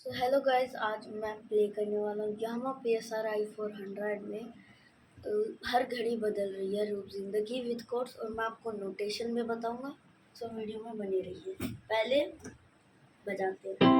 So hello guys, आज मैं play करने वाला हूँ यामा PSR i400 में हर घड़ी बदल रही है रूप जिंदगी विद कोड्स, और मैं आपको नोटेशन में बताऊंगा। सो वीडियो में बने रहिए। पहले बजाते हैं।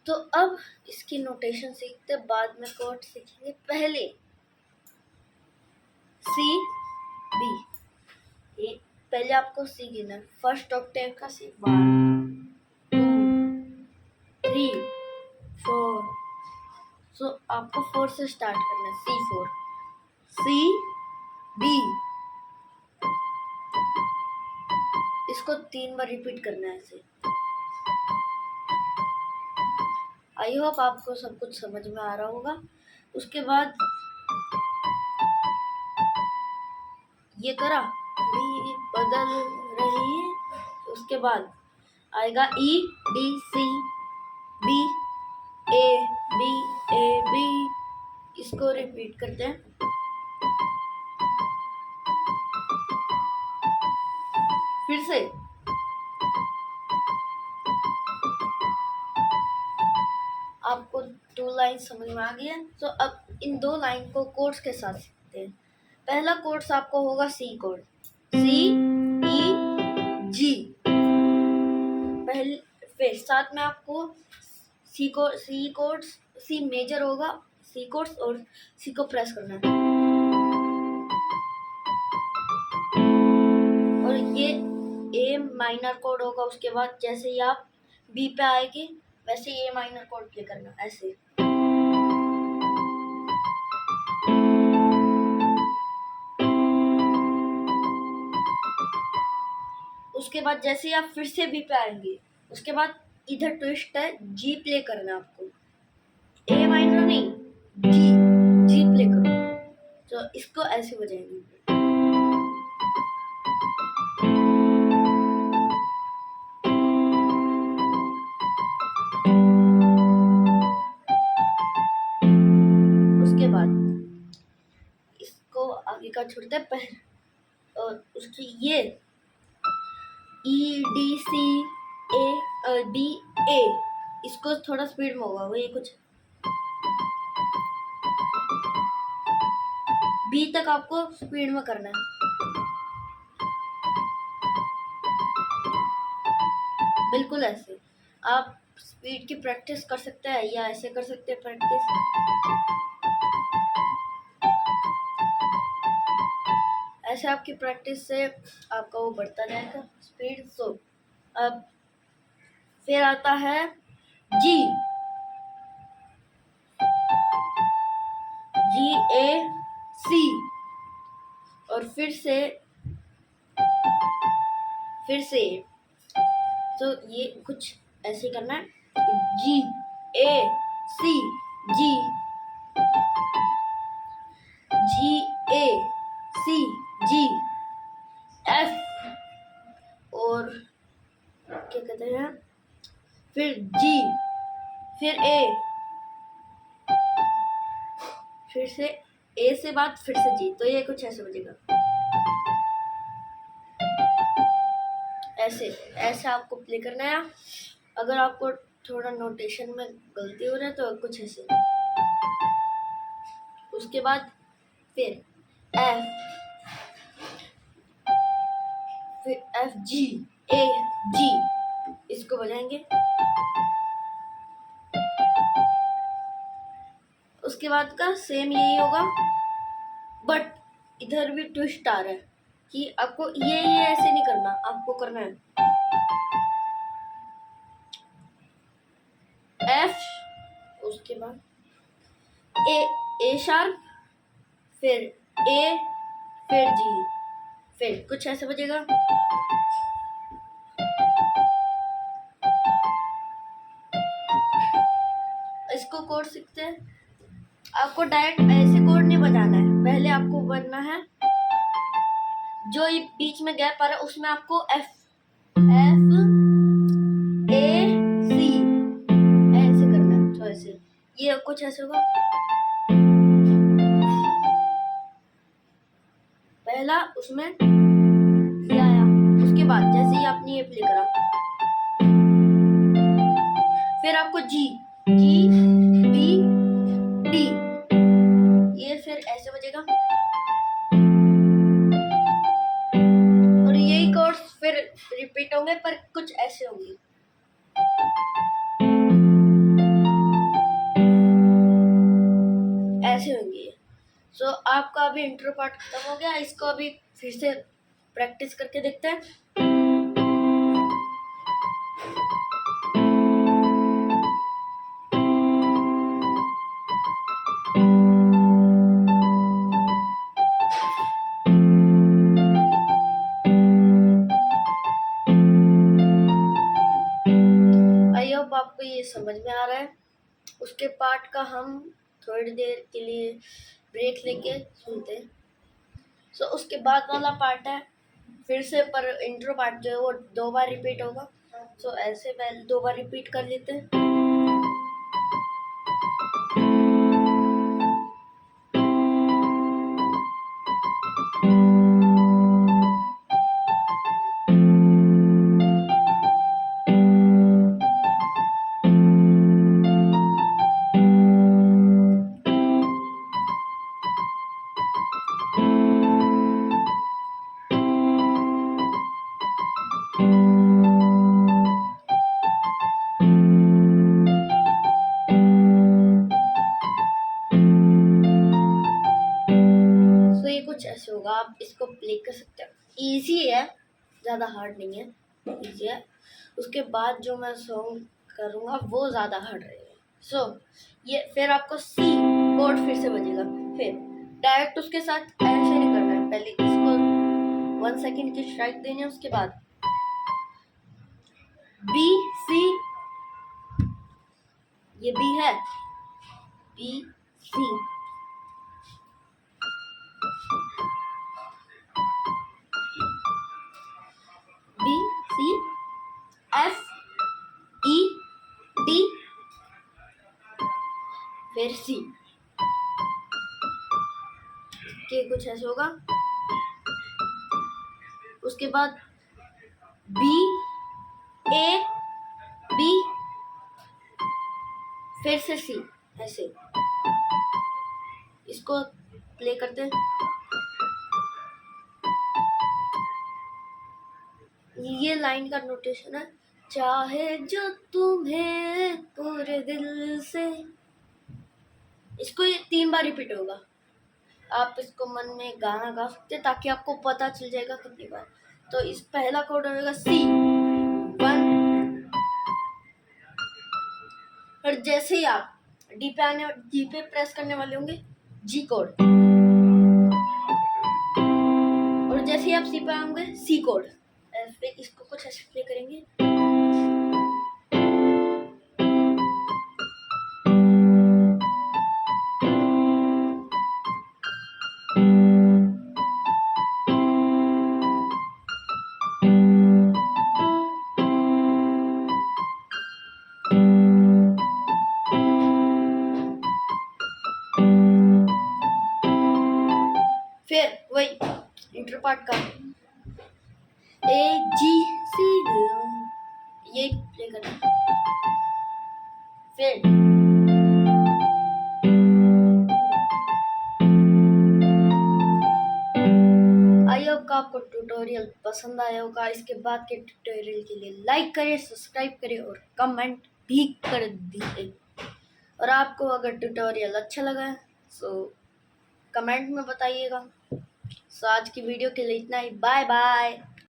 तो अब इसकी नोटेशन सीखते, बाद में कोड सीखेंगे। पहले C B, ये पहले आपको सी गिनना है। फर्स्ट ऑक्टेव का सी, 1 2 3 4। सो आपको 4 से स्टार्ट करना है। C4 C B, इसको 3 बार रिपीट करना है ऐसे। आई होप आपको सब कुछ समझ में आ रहा होगा। उसके बाद ये करा, घड़ी बदल रही है। उसके बाद आएगा E D C B A B A B, इसको रिपीट करते हैं। फिर से आपको 2 लाइन समझ में आ गई है। तो अब इन 2 लाइन को कोड्स के साथ सीखते हैं। पहला कोड्स आपको होगा C code, C E G। पहले फिर साथ में आपको C कोड्स, C मेजर होगा, C कोड्स और C को प्रेस करना है। और ये A माइनर कोड होगा। उसके बाद जैसे ही आप B पे आएगी वैसे A माइनर कोड प्ले करना, ऐसे। उसके बाद जैसे ही आप फिर से B पे आएंगे, उसके बाद इधर ट्विस्ट है, G प्ले करना आपको। A माइनर नहीं, G प्ले करो। तो इसको ऐसे बजाएंगे। उसके बाद इसको आगे का छोड़ते हैं पहले, और उसकी ये E D C A D A, इसको थोड़ा स्पीड में होगा, वो ये कुछ B तक आपको स्पीड में करना है। बिल्कुल ऐसे। आप स्पीड की प्रैक्टिस कर सकते हैं या ऐसे कर सकते हैं प्रैक्टिस। ऐसे आपकी प्रैक्टिस से आपका वो बढ़ता जाएगा स्पीड। सो अब फिर आता है G A C, और फिर से तो ये कुछ ऐसे करना है। G A C G A C G F, और क्या कहते हैं, फिर G, फिर A, फिर से A से बाद फिर से G। तो ये कुछ ऐसे बजेगा, ऐसे आपको प्ले करना है। अगर आपको थोड़ा नोटेशन में गलती हो रहा है तो कुछ ऐसे। उसके बाद फिर F फिर एफ जी ए जी, इसको बजाएंगे। उसके बाद का सेम यही होगा, बट इधर भी ट्विस्ट आ रहा है कि आपको ये ऐसे नहीं करना, आपको करना है एफ, उसके बाद ए शार्प, फिर ए, फिर जी, फिर कुछ ऐसे बजेगा। इसको कोड सीखते हैं। आपको डायरेक्ट ऐसे कोड नहीं बजाना है, पहले आपको बनना है जो ये बीच में गैप आ रहा है उसमें आपको एफ एफ ए सी ऐसे करना है। तो ऐसे ये कुछ ऐसे होगा, पहला उसमें ये आया, उसके बाद जैसे ही आपने ये प्ले करा, फिर आपको जी जी बी डी, ये फिर ऐसे बजेगा, और यही कोर्स फिर रिपीट होंगे पर कुछ ऐसे होंगे। ऐसे होंगे। सो आपका अभी इंट्रो पार्ट खत्म हो गया, इसको अभी फिर से प्रैक्टिस करके देखते हैं। आई होप आपको ये समझ में आ रहा है। उसके पार्ट का हम थोड़ी देर के लिए ब्रेक लेके सुनते हैं। सो उसके बाद वाला पार्ट है फिर से, पर इंट्रो पार्ट जो है वो 2 बार रिपीट होगा। सो ऐसे पहले 2 बार रिपीट कर लेते हैं। कुछ ऐसे होगा, आप इसको प्ले कर सकते हैं। इजी है, ज़्यादा हार्ड नहीं है, इजी है। उसके बाद जो मैं सॉन्ग करूँगा वो ज़्यादा हार्ड रहेगा। सो ये फिर आपको सी कोड फिर से बजेगा, फिर डायरेक्ट उसके साथ ऐसे नहीं करना है, पहले इसको 1 सेकेंड की स्ट्राइक देनी है। उसके बाद बी सी, ये बी है, B C, B C F E D, फिर सी के कुछ ऐसे होगा। उसके बाद बी ए बी, फिर से सी, ऐसे इसको प्ले करते हैं। ये लाइन का नोटेशन है, चाहे जो तुम्हें पूरे दिल से, इसको ये 3 बार रिपीट होगा। आप इसको मन में गाना गा सकते हैं ताकि आपको पता चल जाएगा कितनी बार। तो इस पहला कोड होगा सी 1, और जैसे ही आप डी पे प्रेस करने वाले होंगे जी कोड, और जैसे ही आप सी पे आएंगे सी कोड। इसको कुछ ऐसे प्ले करेंगे। फिर वही इंटर पार्ट का ए जी सी, ये प्ले करना। फिर आई होप होप कि आपको ट्यूटोरियल पसंद आया होगा। इसके बाद के ट्यूटोरियल के लिए लाइक करें, सब्सक्राइब करें और कमेंट भी कर दीजिए। और आपको अगर ट्यूटोरियल अच्छा लगा है सो कमेंट में बताइएगा। सो आज की वीडियो के लिए इतना ही। Bye bye.